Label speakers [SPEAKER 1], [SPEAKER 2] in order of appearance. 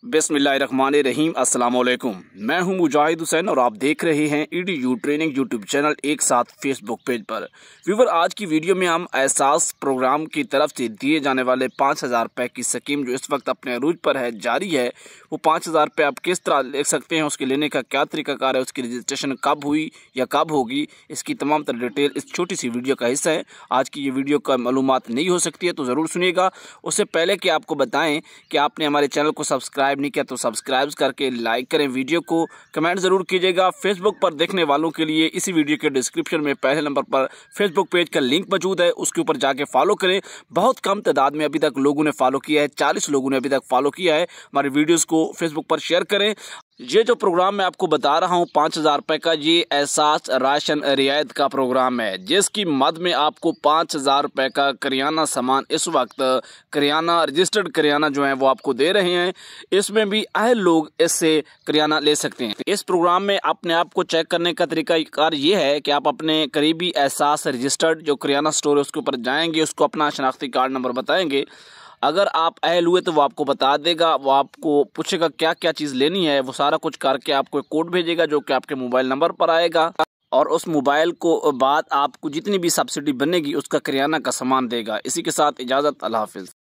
[SPEAKER 1] बिस्मिल्लाहिर्रहमानिर्रहीम। अस्सलाम वालेकुम। मैं हूं मुजाहिद हुसैन और आप देख रहे हैं ईडीयू ट्रेनिंग यूट्यूब चैनल एक साथ फेसबुक पेज पर। व्यूवर, आज की वीडियो में हम एहसास प्रोग्राम की तरफ से दिए जाने वाले 5,000 रुपये की स्कीम जो इस वक्त अपने अरूज पर है, जारी है, वो 5,000 रुपये आप किस तरह ले सकते हैं, उसके लेने का क्या तरीकाकार है, उसकी रजिस्ट्रेशन कब हुई या कब होगी, इसकी तमाम तरह डिटेल इस छोटी सी वीडियो का हिस्सा है। आज की ये वीडियो का मालूमात नहीं हो सकती है तो ज़रूर सुनिएगा। उससे पहले कि आपको बताएं कि आपने हमारे चैनल को सब्सक्राइब नहीं किया तो सब्सक्राइब करके लाइक करें, वीडियो को कमेंट ज़रूर कीजिएगा। फेसबुक पर देखने वालों के लिए इसी वीडियो के डिस्क्रिप्शन में पहले नंबर पर फेसबुक पेज का लिंक मौजूद है, उसके ऊपर जाके फॉलो करें। बहुत कम तादाद में अभी तक लोगों ने फॉलो किया है, 40 लोगों ने अभी तक फॉलो किया है। हमारे वीडियोस को फेसबुक पर शेयर करें। ये जो प्रोग्राम मैं आपको बता रहा हूँ 5,000 रुपये का, ये एहसास राशन रियायत का प्रोग्राम है, जिसकी मद में आपको 5,000 रुपये का करियाना सामान इस वक्त करियाना रजिस्टर्ड करियाना जो है वो आपको दे रहे हैं। इसमें भी अहल लोग इससे करियाना ले सकते हैं। इस प्रोग्राम में अपने आप को चेक करने का तरीकाकार ये है कि आप अपने करीबी एहसास रजिस्टर्ड जो करियाना स्टोर है उसके ऊपर जाएंगे, उसको अपना शनाख्ती कार्ड नंबर बताएंगे। अगर आप अहल हुए तो वो आपको बता देगा, वो आपको पूछेगा क्या क्या चीज़ लेनी है, वो सारा कुछ करके आपको एक कोड भेजेगा जो कि आपके मोबाइल नंबर पर आएगा और उस मोबाइल को बाद आपको जितनी भी सब्सिडी बनेगी उसका करियाना का सामान देगा। इसी के साथ इजाज़त, अल्लाह हाफिज़।